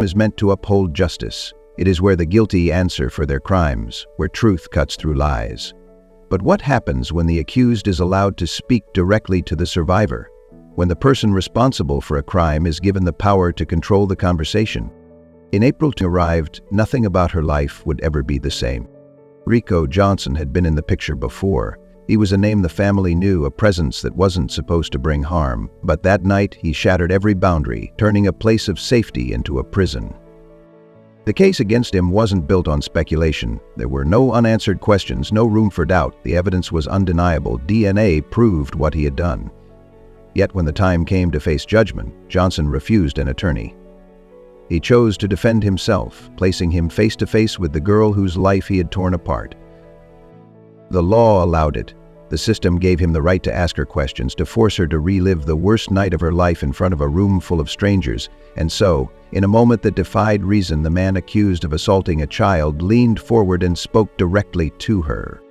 is meant to uphold justice. It is where the guilty answer for their crimes, where truth cuts through lies. But what happens when the accused is allowed to speak directly to the survivor? When the person responsible for a crime is given the power to control the conversation? In April arrived, nothing about her life would ever be the same. Reco Johnson had been in the picture before. He was a name the family knew, a presence that wasn't supposed to bring harm. But that night, he shattered every boundary, turning a place of safety into a prison. The case against him wasn't built on speculation. There were no unanswered questions, no room for doubt. The evidence was undeniable. DNA proved what he had done. Yet when the time came to face judgment, Johnson refused an attorney. He chose to defend himself, placing him face to face with the girl whose life he had torn apart. The law allowed it. The system gave him the right to ask her questions, to force her to relive the worst night of her life in front of a room full of strangers. And so, in a moment that defied reason, the man accused of assaulting a child leaned forward and spoke directly to her.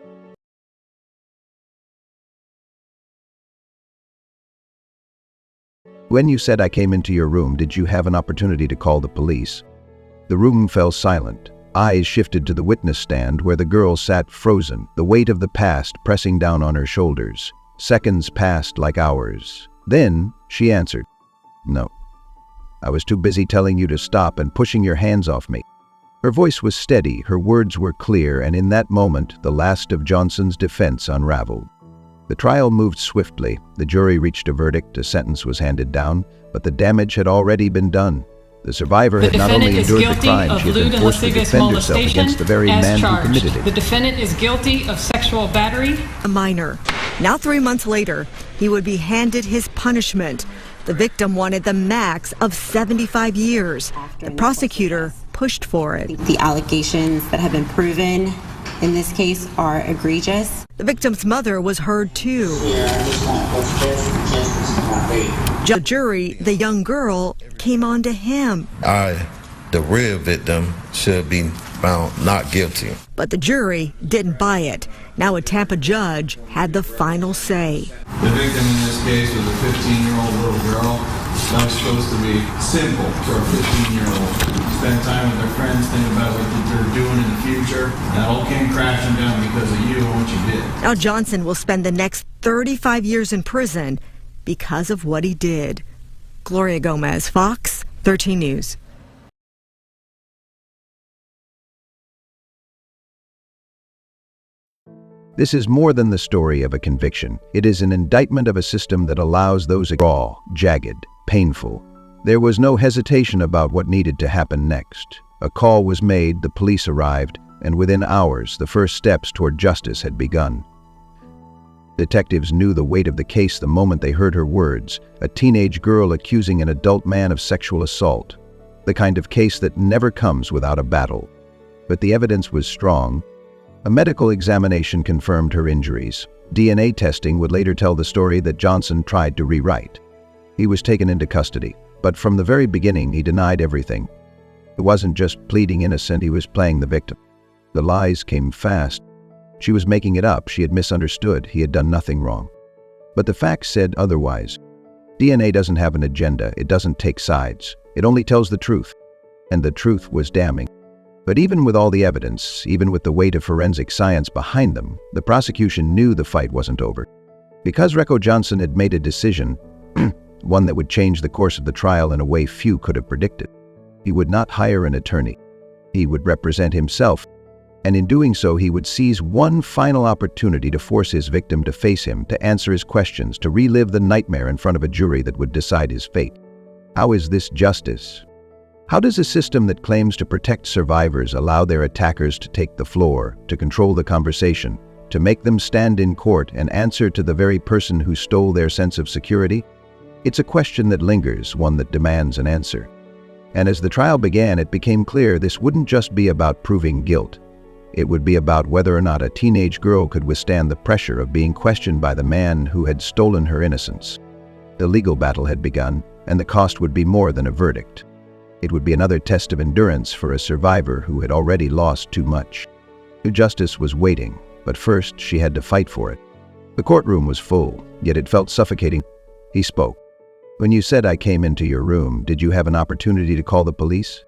"When you said I came into your room, did you have an opportunity to call the police?" The room fell silent. Eyes shifted to the witness stand where the girl sat frozen, the weight of the past pressing down on her shoulders. Seconds passed like hours. Then she answered, "No. I was too busy telling you to stop and pushing your hands off me." Her voice was steady, her words were clear, and in that moment, the last of Johnson's defense unraveled. The trial moved swiftly. The jury reached a verdict, a sentence was handed down, but the damage had already been done. The survivor had not only endured the crime, she had been forced to defend herself against the very man who committed it. The defendant is guilty of sexual battery. A minor. Now 3 months later, he would be handed his punishment. The victim wanted the max of 75 years. The prosecutor pushed for it. The allegations that have been proven in this case are egregious. The victim's mother was heard too. The jury, the young girl, came on to him. The real victim, should be found not guilty. But the jury didn't buy it. Now a Tampa judge had the final say. The victim in this case was a 15-year-old little girl. That was supposed to be simple for a 15-year-old. Spend time with their friends, think about what they're doing in the future. That all came crashing down because of you and what you did. Now Johnson will spend the next 35 years in prison because of what he did. Gloria Gomez, Fox 13 News. This is more than the story of a conviction. It is an indictment of a system that allows those raw, jagged, painful. There was no hesitation about what needed to happen next. A call was made, the police arrived, and within hours, the first steps toward justice had begun. Detectives knew the weight of the case the moment they heard her words, a teenage girl accusing an adult man of sexual assault, the kind of case that never comes without a battle. But the evidence was strong. A medical examination confirmed her injuries. DNA testing would later tell the story that Johnson tried to rewrite. He was taken into custody, but from the very beginning he denied everything. It wasn't just pleading innocent, he was playing the victim. The lies came fast. She was making it up, she had misunderstood, he had done nothing wrong. But the facts said otherwise. DNA doesn't have an agenda, it doesn't take sides. It only tells the truth. And the truth was damning. But even with all the evidence, even with the weight of forensic science behind them, the prosecution knew the fight wasn't over. Because Reco Johnson had made a decision, one that would change the course of the trial in a way few could have predicted. He would not hire an attorney. He would represent himself. And in doing so, he would seize one final opportunity to force his victim to face him, to answer his questions, to relive the nightmare in front of a jury that would decide his fate. How is this justice? How does a system that claims to protect survivors allow their attackers to take the floor, to control the conversation, to make them stand in court and answer to the very person who stole their sense of security? It's a question that lingers, one that demands an answer. And as the trial began, it became clear this wouldn't just be about proving guilt. It would be about whether or not a teenage girl could withstand the pressure of being questioned by the man who had stolen her innocence. The legal battle had begun, and the cost would be more than a verdict. It would be another test of endurance for a survivor who had already lost too much. Justice was waiting, but first she had to fight for it. The courtroom was full, yet it felt suffocating. He spoke. "When you said I came into your room, did you have an opportunity to call the police?"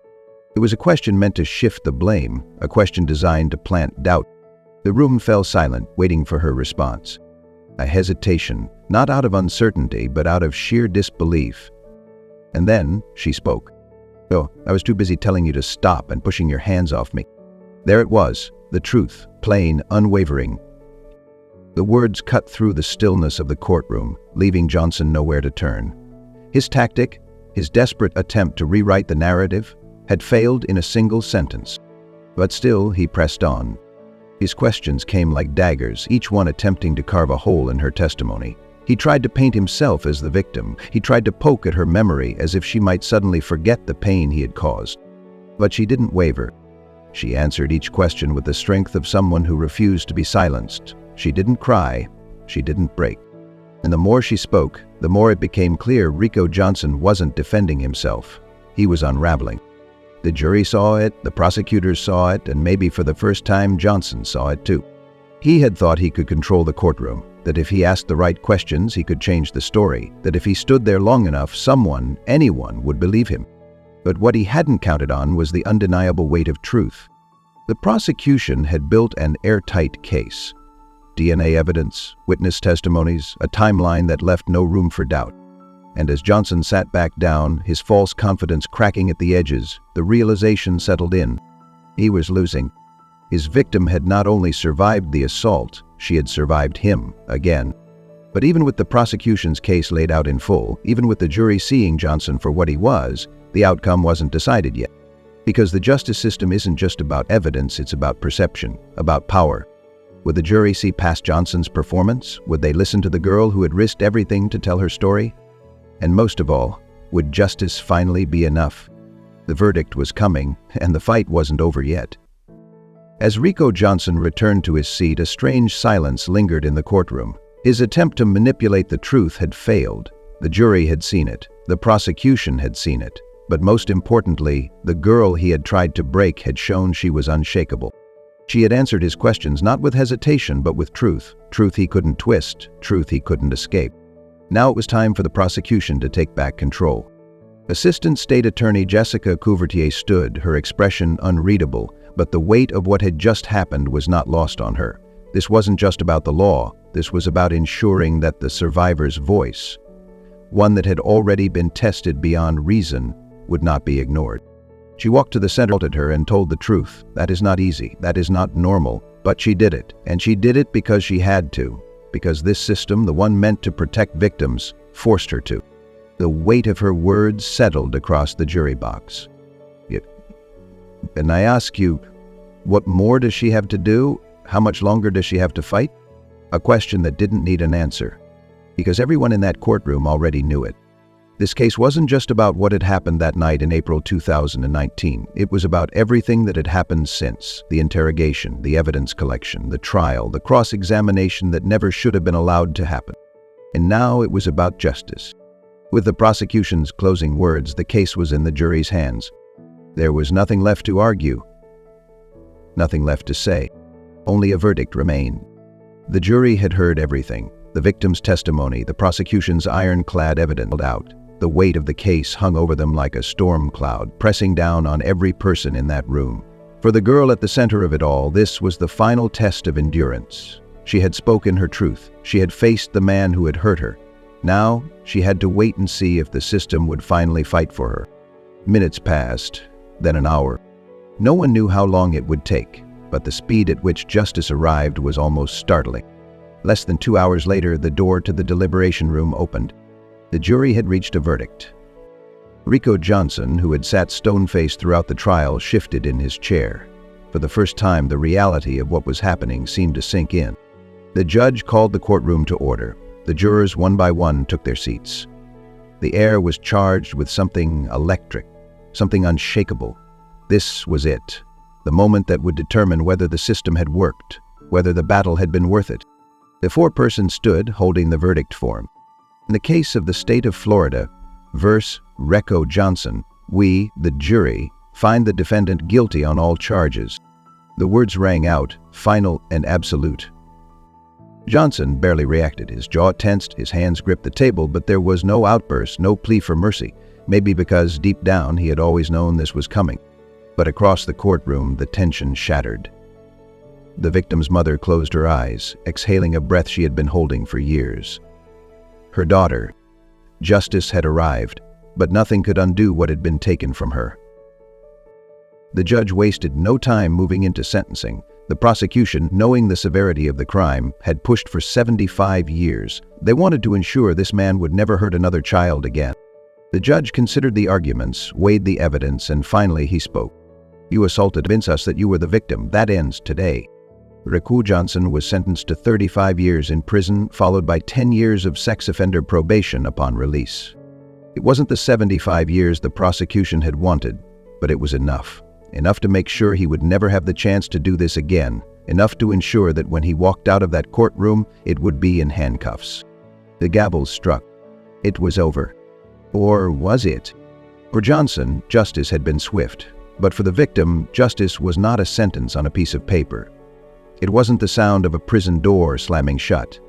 It was a question meant to shift the blame, a question designed to plant doubt. The room fell silent, waiting for her response. A hesitation, not out of uncertainty, but out of sheer disbelief. And then she spoke. "Oh, I was too busy telling you to stop and pushing your hands off me." There it was, the truth, plain, unwavering. The words cut through the stillness of the courtroom, leaving Johnson nowhere to turn. His tactic, his desperate attempt to rewrite the narrative, had failed in a single sentence. But still, he pressed on. His questions came like daggers, each one attempting to carve a hole in her testimony. He tried to paint himself as the victim. He tried to poke at her memory as if she might suddenly forget the pain he had caused. But she didn't waver. She answered each question with the strength of someone who refused to be silenced. She didn't cry. She didn't break. And the more she spoke, the more it became clear Reco Johnson wasn't defending himself. He was unraveling. The jury saw it, the prosecutors saw it, and maybe for the first time Johnson saw it too. He had thought he could control the courtroom, that if he asked the right questions he could change the story, that if he stood there long enough someone, anyone, would believe him. But what he hadn't counted on was the undeniable weight of truth. The prosecution had built an airtight case. DNA evidence, witness testimonies, a timeline that left no room for doubt. And as Johnson sat back down, his false confidence cracking at the edges, the realization settled in. He was losing. His victim had not only survived the assault, she had survived him again. But even with the prosecution's case laid out in full, even with the jury seeing Johnson for what he was, the outcome wasn't decided yet. Because the justice system isn't just about evidence, it's about perception, about power. Would the jury see past Johnson's performance? Would they listen to the girl who had risked everything to tell her story? And most of all, would justice finally be enough? The verdict was coming, and the fight wasn't over yet. As Reco Johnson returned to his seat, a strange silence lingered in the courtroom. His attempt to manipulate the truth had failed. The jury had seen it. The prosecution had seen it. But most importantly, the girl he had tried to break had shown she was unshakable. She had answered his questions not with hesitation but with truth. Truth he couldn't twist. Truth he couldn't escape. Now it was time for the prosecution to take back control. Assistant State Attorney Jessica Couvertier stood, her expression unreadable, but the weight of what had just happened was not lost on her. This wasn't just about the law. This was about ensuring that the survivor's voice, one that had already been tested beyond reason, would not be ignored. She walked to the center, looked at her, and told the truth. That is not easy. That is not normal. But she did it. And she did it because she had to. Because this system, the one meant to protect victims, forced her to. The weight of her words settled across the jury box. And I ask you, what more does she have to do? How much longer does she have to fight? A question that didn't need an answer. Because everyone in that courtroom already knew it. This case wasn't just about what had happened that night in April 2019. It was about everything that had happened since. The interrogation, the evidence collection, the trial, the cross-examination that never should have been allowed to happen. And now it was about justice. With the prosecution's closing words, the case was in the jury's hands. There was nothing left to argue. Nothing left to say. Only a verdict remained. The jury had heard everything. The victim's testimony, the prosecution's ironclad evidence held out. The weight of the case hung over them like a storm cloud, pressing down on every person in that room. For the girl at the center of it all, this was the final test of endurance. She had spoken her truth. She had faced the man who had hurt her. Now, she had to wait and see if the system would finally fight for her. Minutes passed, then an hour. No one knew how long it would take, but the speed at which justice arrived was almost startling. Less than 2 hours later, the door to the deliberation room opened. The jury had reached a verdict. Reco Johnson, who had sat stone-faced throughout the trial, shifted in his chair. For the first time, the reality of what was happening seemed to sink in. The judge called the courtroom to order. The jurors, one by one, took their seats. The air was charged with something electric, something unshakable. This was it, the moment that would determine whether the system had worked, whether the battle had been worth it. The four persons stood, holding the verdict form. In the case of the state of Florida, versus Reco Johnson, we, the jury, find the defendant guilty on all charges. The words rang out, final and absolute. Johnson barely reacted. His jaw tensed, his hands gripped the table, but there was no outburst, no plea for mercy. Maybe because deep down he had always known this was coming. But across the courtroom, the tension shattered. The victim's mother closed her eyes, exhaling a breath she had been holding for years. Her daughter. Justice had arrived, but nothing could undo what had been taken from her. The judge wasted no time moving into sentencing. The prosecution, knowing the severity of the crime, had pushed for 75 years. They wanted to ensure this man would never hurt another child again. The judge considered the arguments, weighed the evidence, and finally he spoke. "You assaulted to convince us that you were the victim. That ends today." Reco Johnson was sentenced to 35 years in prison, followed by 10 years of sex offender probation upon release. It wasn't the 75 years the prosecution had wanted, but it was enough. Enough to make sure he would never have the chance to do this again. Enough to ensure that when he walked out of that courtroom, it would be in handcuffs. The gavel struck. It was over. Or was it? For Johnson, justice had been swift. But for the victim, justice was not a sentence on a piece of paper. It wasn't the sound of a prison door slamming shut.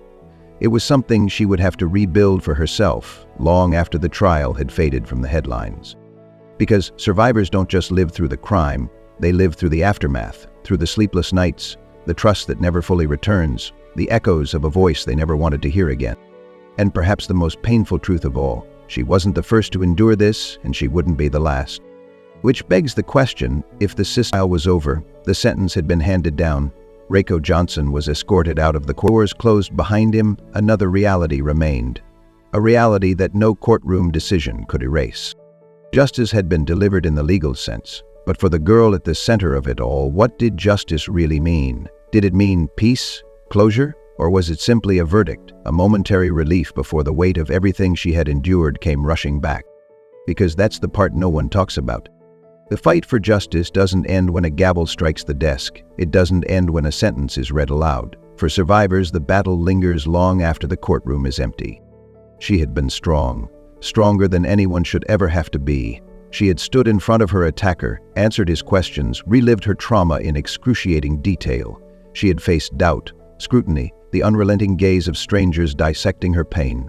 It was something she would have to rebuild for herself, long after the trial had faded from the headlines. Because survivors don't just live through the crime, they live through the aftermath, through the sleepless nights, the trust that never fully returns, the echoes of a voice they never wanted to hear again. And perhaps the most painful truth of all, she wasn't the first to endure this, and she wouldn't be the last. Which begs the question, if the trial was over, the sentence had been handed down, Reco Johnson was escorted out of the court. Doors closed behind him, another reality remained. A reality that no courtroom decision could erase. Justice had been delivered in the legal sense, but for the girl at the center of it all, what did justice really mean? Did it mean peace, closure, or was it simply a verdict, a momentary relief before the weight of everything she had endured came rushing back? Because that's the part no one talks about. The fight for justice doesn't end when a gavel strikes the desk. It doesn't end when a sentence is read aloud. For survivors, the battle lingers long after the courtroom is empty. She had been strong, stronger than anyone should ever have to be. She had stood in front of her attacker, answered his questions, relived her trauma in excruciating detail. She had faced doubt, scrutiny, the unrelenting gaze of strangers dissecting her pain.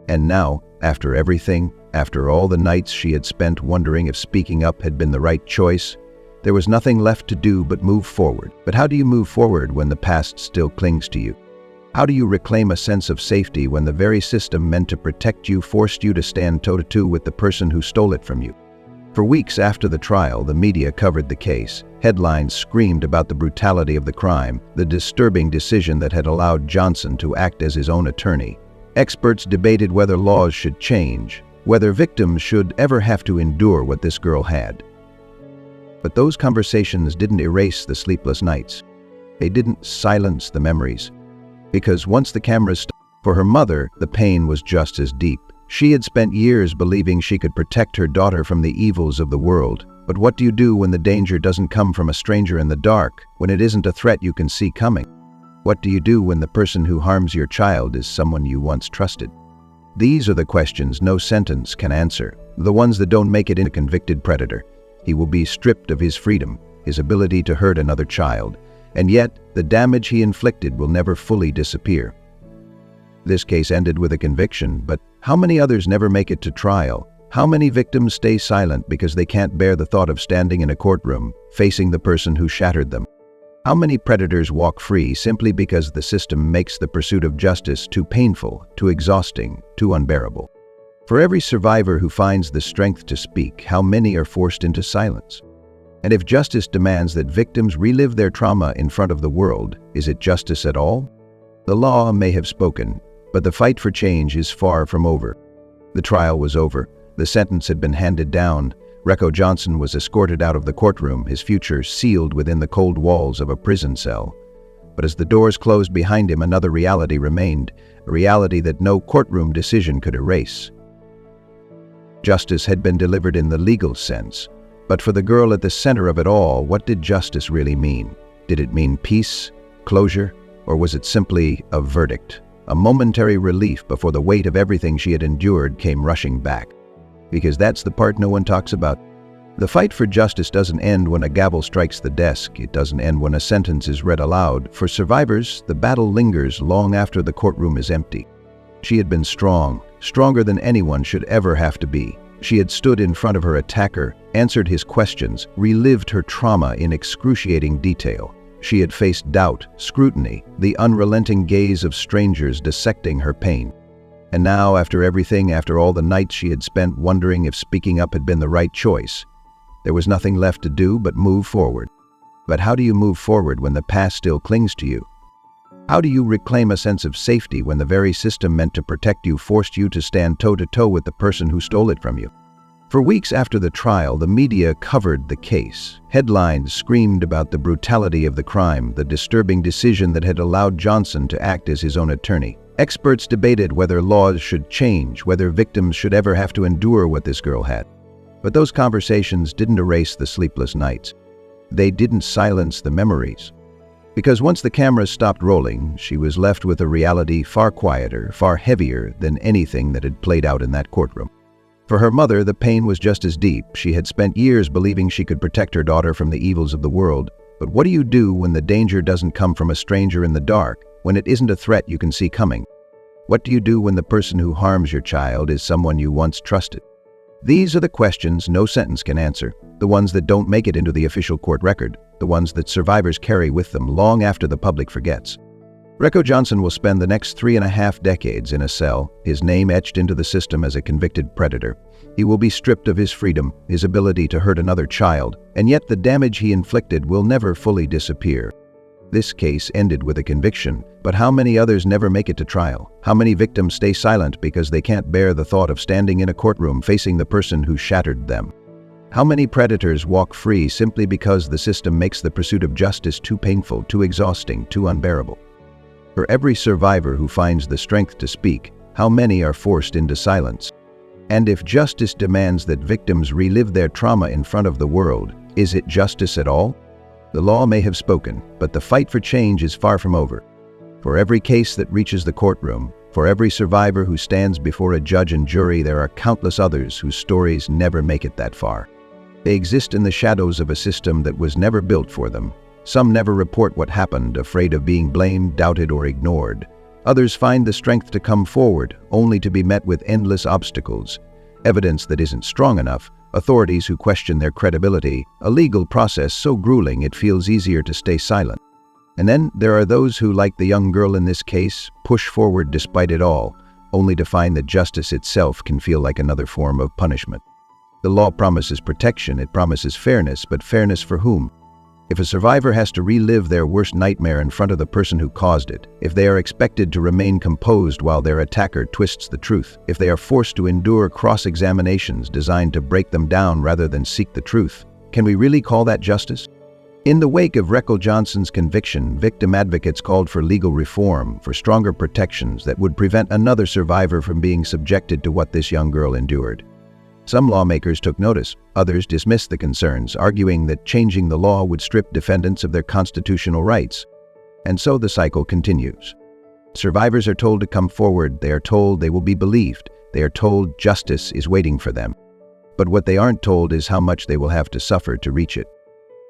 And now, after everything, after all the nights she had spent wondering if speaking up had been the right choice, there was nothing left to do but move forward. But how do you move forward when the past still clings to you? How do you reclaim a sense of safety when the very system meant to protect you forced you to stand toe-to-toe with the person who stole it from you? For weeks after the trial, the media covered the case. Headlines screamed about the brutality of the crime, the disturbing decision that had allowed Johnson to act as his own attorney. Experts debated whether laws should change, whether victims should ever have to endure what this girl had. But those conversations didn't erase the sleepless nights. They didn't silence the memories. Because once the cameras stopped, for her mother, the pain was just as deep. She had spent years believing she could protect her daughter from the evils of the world. But what do you do when the danger doesn't come from a stranger in the dark, when it isn't a threat you can see coming? What do you do when the person who harms your child is someone you once trusted? These are the questions no sentence can answer, the ones that don't make it in a convicted predator. He will be stripped of his freedom, his ability to hurt another child, and yet the damage he inflicted will never fully disappear. This case ended with a conviction, but how many others never make it to trial? How many victims stay silent because they can't bear the thought of standing in a courtroom, facing the person who shattered them? How many predators walk free simply because the system makes the pursuit of justice too painful, too exhausting, too unbearable? For every survivor who finds the strength to speak, how many are forced into silence? And if justice demands that victims relive their trauma in front of the world, is it justice at all? The law may have spoken, but the fight for change is far from over. The trial was over. The sentence had been handed down. Reco Johnson was escorted out of the courtroom, his future sealed within the cold walls of a prison cell. But as the doors closed behind him, another reality remained, a reality that no courtroom decision could erase. Justice had been delivered in the legal sense, but for the girl at the center of it all, what did justice really mean? Did it mean peace, closure, or was it simply a verdict, a momentary relief before the weight of everything she had endured came rushing back? Because that's the part no one talks about. The fight for justice doesn't end when a gavel strikes the desk. It doesn't end when a sentence is read aloud. For survivors, the battle lingers long after the courtroom is empty. She had been strong, stronger than anyone should ever have to be. She had stood in front of her attacker, answered his questions, relived her trauma in excruciating detail. She had faced doubt, scrutiny, the unrelenting gaze of strangers dissecting her pain. And now, after everything, after all the nights she had spent wondering if speaking up had been the right choice, there was nothing left to do but move forward. But how do you move forward when the past still clings to you? How do you reclaim a sense of safety when the very system meant to protect you forced you to stand toe-to-toe with the person who stole it from you? For weeks after the trial, the media covered the case. Headlines screamed about the brutality of the crime, the disturbing decision that had allowed Johnson to act as his own attorney. Experts debated whether laws should change, whether victims should ever have to endure what this girl had. But those conversations didn't erase the sleepless nights. They didn't silence the memories. Because once the cameras stopped rolling, she was left with a reality far quieter, far heavier than anything that had played out in that courtroom. For her mother, the pain was just as deep. She had spent years believing she could protect her daughter from the evils of the world. But what do you do when the danger doesn't come from a stranger in the dark, when it isn't a threat you can see coming? What do you do when the person who harms your child is someone you once trusted? These are the questions no sentence can answer, the ones that don't make it into the official court record, the ones that survivors carry with them long after the public forgets. Reco Johnson will spend the next 3.5 decades in a cell, his name etched into the system as a convicted predator. He will be stripped of his freedom, his ability to hurt another child, and yet the damage he inflicted will never fully disappear. This case ended with a conviction, but how many others never make it to trial? How many victims stay silent because they can't bear the thought of standing in a courtroom facing the person who shattered them? How many predators walk free simply because the system makes the pursuit of justice too painful, too exhausting, too unbearable? For every survivor who finds the strength to speak, how many are forced into silence? And if justice demands that victims relive their trauma in front of the world, is it justice at all? The law may have spoken, but the fight for change is far from over. For every case that reaches the courtroom, for every survivor who stands before a judge and jury, there are countless others whose stories never make it that far. They exist in the shadows of a system that was never built for them. Some never report what happened, afraid of being blamed, doubted, or ignored. Others find the strength to come forward, only to be met with endless obstacles. Evidence that isn't strong enough, authorities who question their credibility, a legal process so grueling it feels easier to stay silent. And then there are those who, like the young girl in this case, push forward despite it all, only to find that justice itself can feel like another form of punishment. The law promises protection, it promises fairness, but fairness for whom? If a survivor has to relive their worst nightmare in front of the person who caused it, if they are expected to remain composed while their attacker twists the truth, if they are forced to endure cross-examinations designed to break them down rather than seek the truth, can we really call that justice? In the wake of Reco Johnson's conviction, victim advocates called for legal reform, for stronger protections that would prevent another survivor from being subjected to what this young girl endured. Some lawmakers took notice, others dismissed the concerns, arguing that changing the law would strip defendants of their constitutional rights. And so the cycle continues. Survivors are told to come forward, they are told they will be believed, they are told justice is waiting for them. But what they aren't told is how much they will have to suffer to reach it.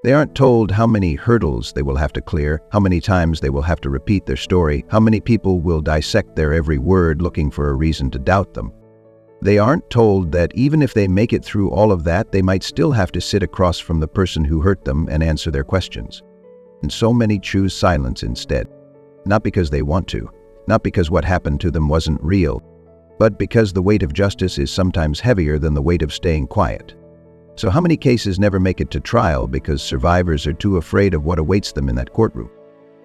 They aren't told how many hurdles they will have to clear, how many times they will have to repeat their story, how many people will dissect their every word looking for a reason to doubt them. They aren't told that even if they make it through all of that, they might still have to sit across from the person who hurt them and answer their questions. And so many choose silence instead. Not because they want to, not because what happened to them wasn't real, but because the weight of justice is sometimes heavier than the weight of staying quiet. So how many cases never make it to trial because survivors are too afraid of what awaits them in that courtroom?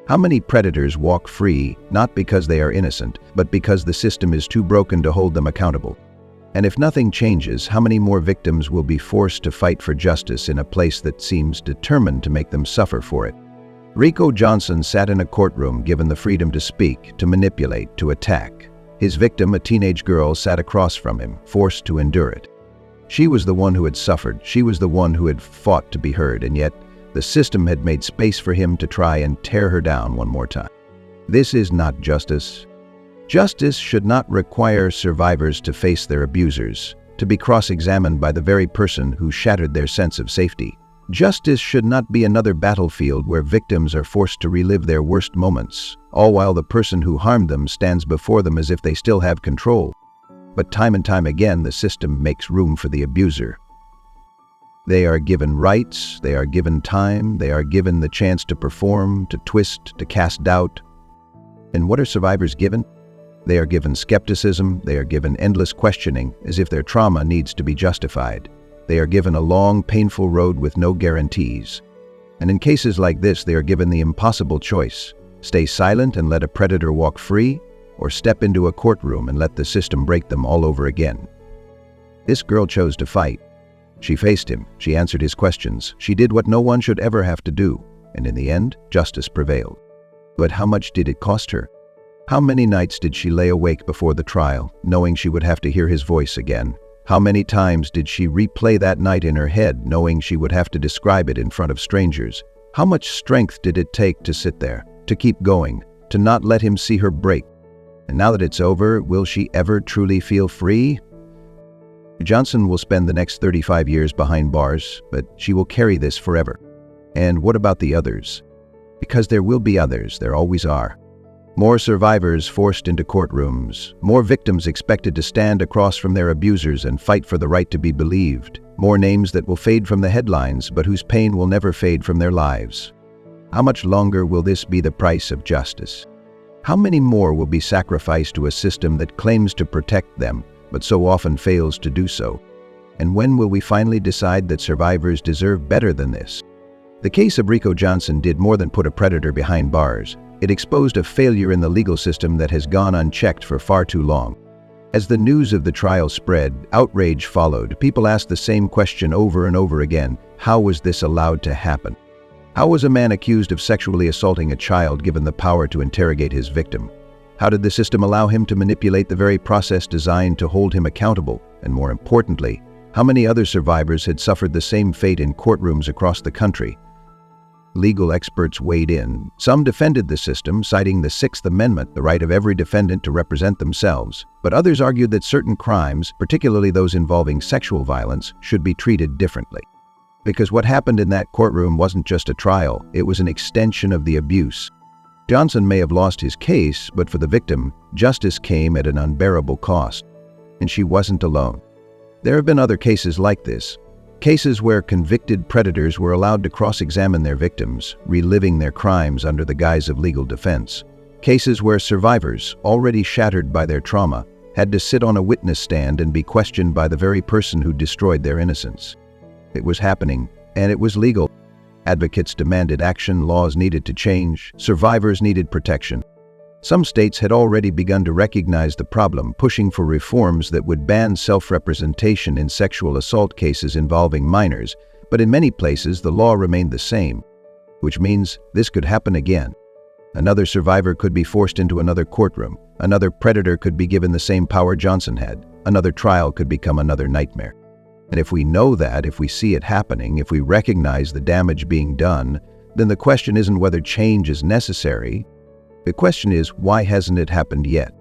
How many predators walk free, not because they are innocent, but because the system is too broken to hold them accountable? And if nothing changes, how many more victims will be forced to fight for justice in a place that seems determined to make them suffer for it? Reco Johnson sat in a courtroom given the freedom to speak, to manipulate, to attack. His victim, a teenage girl, sat across from him, forced to endure it. She was the one who had suffered, she was the one who had fought to be heard, and yet the system had made space for him to try and tear her down one more time. This is not justice. Justice should not require survivors to face their abusers, to be cross-examined by the very person who shattered their sense of safety. Justice should not be another battlefield where victims are forced to relive their worst moments, all while the person who harmed them stands before them as if they still have control. But time and time again, the system makes room for the abuser. They are given rights, they are given time, they are given the chance to perform, to twist, to cast doubt. And what are survivors given? They are given skepticism, they are given endless questioning, as if their trauma needs to be justified. They are given a long, painful road with no guarantees. And in cases like this, they are given the impossible choice: stay silent and let a predator walk free, or step into a courtroom and let the system break them all over again. This girl chose to fight. She faced him, she answered his questions, she did what no one should ever have to do, and in the end, justice prevailed. But how much did it cost her? How many nights did she lay awake before the trial, knowing she would have to hear his voice again? How many times did she replay that night in her head, knowing she would have to describe it in front of strangers? How much strength did it take to sit there, to keep going, to not let him see her break? And now that it's over, will she ever truly feel free? Johnson will spend the next 35 years behind bars, but she will carry this forever. And what about the others? Because there will be others, there always are. More survivors forced into courtrooms, more victims expected to stand across from their abusers and fight for the right to be believed, more names that will fade from the headlines but whose pain will never fade from their lives. How much longer will this be the price of justice? How many more will be sacrificed to a system that claims to protect them, but so often fails to do so? And when will we finally decide that survivors deserve better than this? The case of Reco Johnson did more than put a predator behind bars. It exposed a failure in the legal system that has gone unchecked for far too long. As the news of the trial spread, outrage followed. People asked the same question over and over again: how was this allowed to happen? How was a man accused of sexually assaulting a child given the power to interrogate his victim? How did the system allow him to manipulate the very process designed to hold him accountable? And more importantly, how many other survivors had suffered the same fate in courtrooms across the country? Legal experts weighed in. Some defended the system, citing the Sixth Amendment, the right of every defendant to represent themselves. But others argued that certain crimes, particularly those involving sexual violence, should be treated differently. Because what happened in that courtroom wasn't just a trial, it was an extension of the abuse. Johnson may have lost his case, but for the victim, justice came at an unbearable cost. And she wasn't alone. There have been other cases like this. Cases where convicted predators were allowed to cross-examine their victims, reliving their crimes under the guise of legal defense. Cases where survivors, already shattered by their trauma, had to sit on a witness stand and be questioned by the very person who destroyed their innocence. It was happening, and it was legal. Advocates demanded action, laws needed to change, survivors needed protection. Some states had already begun to recognize the problem, pushing for reforms that would ban self-representation in sexual assault cases involving minors, but in many places the law remained the same, which means this could happen again. Another survivor could be forced into another courtroom, another predator could be given the same power Johnson had, another trial could become another nightmare. And if we know that, if we see it happening, if we recognize the damage being done, then the question isn't whether change is necessary. The question is, why hasn't it happened yet?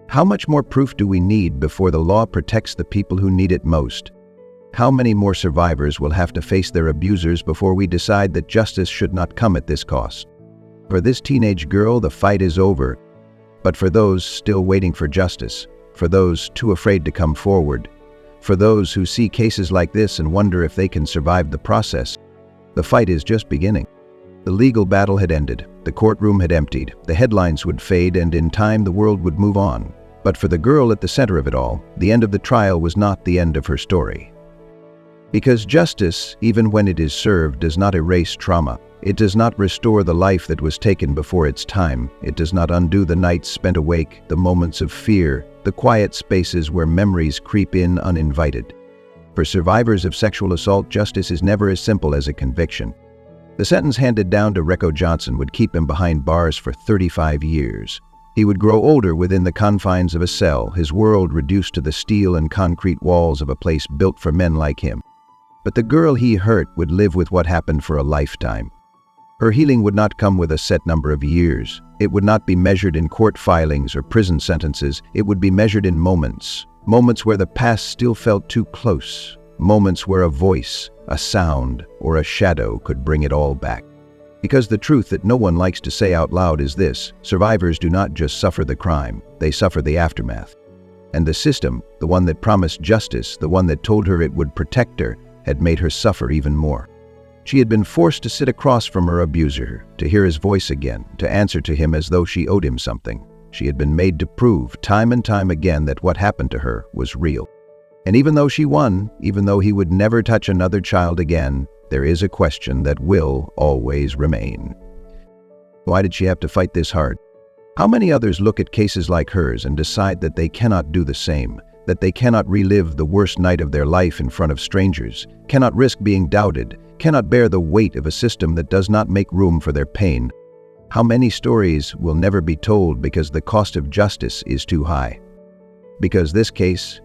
How much more proof do we need before the law protects the people who need it most? How many more survivors will have to face their abusers before we decide that justice should not come at this cost? For this teenage girl, the fight is over. But for those still waiting for justice, for those too afraid to come forward, for those who see cases like this and wonder if they can survive the process, the fight is just beginning. The legal battle had ended, the courtroom had emptied, the headlines would fade, and in time the world would move on. But for the girl at the center of it all, the end of the trial was not the end of her story. Because justice, even when it is served, does not erase trauma. It does not restore the life that was taken before its time. It does not undo the nights spent awake, the moments of fear, the quiet spaces where memories creep in uninvited. For survivors of sexual assault, justice is never as simple as a conviction. The sentence handed down to Reco Johnson would keep him behind bars for 35 years. He would grow older within the confines of a cell, his world reduced to the steel and concrete walls of a place built for men like him. But the girl he hurt would live with what happened for a lifetime. Her healing would not come with a set number of years. It would not be measured in court filings or prison sentences. It would be measured in moments. Moments where the past still felt too close. Moments where a voice, a sound, or a shadow could bring it all back. Because the truth that no one likes to say out loud is this: survivors do not just suffer the crime, they suffer the aftermath. And the system, the one that promised justice, the one that told her it would protect her, had made her suffer even more. She had been forced to sit across from her abuser, to hear his voice again, to answer to him as though she owed him something. She had been made to prove time and time again that what happened to her was real. And even though she won, even though he would never touch another child again, there is a question that will always remain. Why did she have to fight this hard? How many others look at cases like hers and decide that they cannot do the same, that they cannot relive the worst night of their life in front of strangers, cannot risk being doubted, cannot bear the weight of a system that does not make room for their pain? How many stories will never be told because the cost of justice is too high? Because this case,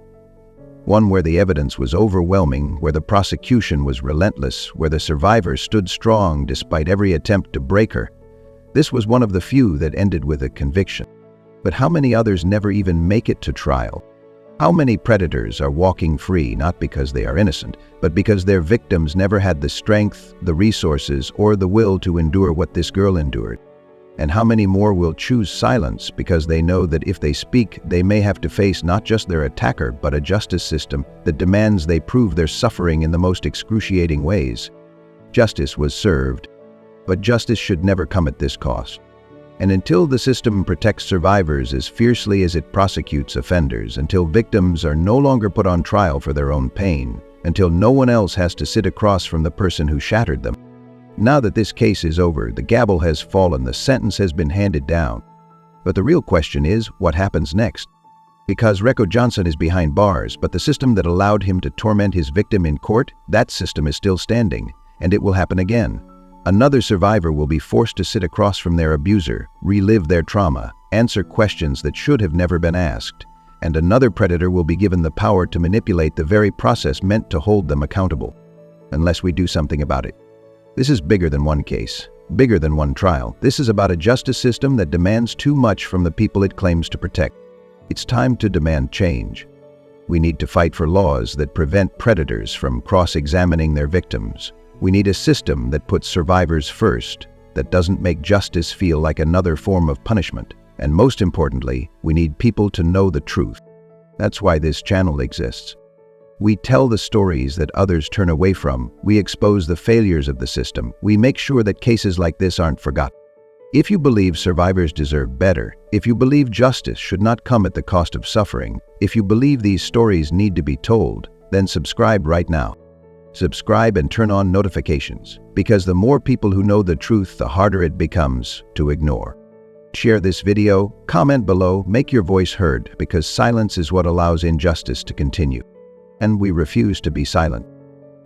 one where the evidence was overwhelming, where the prosecution was relentless, where the survivor stood strong despite every attempt to break her, this was one of the few that ended with a conviction. But how many others never even make it to trial? How many predators are walking free not because they are innocent, but because their victims never had the strength, the resources, or the will to endure what this girl endured? And how many more will choose silence because they know that if they speak, they may have to face not just their attacker, but a justice system that demands they prove their suffering in the most excruciating ways? Justice was served, but justice should never come at this cost. And until the system protects survivors as fiercely as it prosecutes offenders, until victims are no longer put on trial for their own pain, until no one else has to sit across from the person who shattered them. Now that this case is over, the gavel has fallen, the sentence has been handed down. But the real question is, what happens next? Because Reco Johnson is behind bars, but the system that allowed him to torment his victim in court, that system is still standing, and it will happen again. Another survivor will be forced to sit across from their abuser, relive their trauma, answer questions that should have never been asked, and another predator will be given the power to manipulate the very process meant to hold them accountable. Unless we do something about it. This is bigger than one case, bigger than one trial. This is about a justice system that demands too much from the people it claims to protect. It's time to demand change. We need to fight for laws that prevent predators from cross-examining their victims. We need a system that puts survivors first, that doesn't make justice feel like another form of punishment. And most importantly, we need people to know the truth. That's why this channel exists. We tell the stories that others turn away from. We expose the failures of the system. We make sure that cases like this aren't forgotten. If you believe survivors deserve better, if you believe justice should not come at the cost of suffering, if you believe these stories need to be told, then subscribe right now. Subscribe and turn on notifications, because the more people who know the truth, the harder it becomes to ignore. Share this video, comment below, make your voice heard, because silence is what allows injustice to continue. And we refuse to be silent.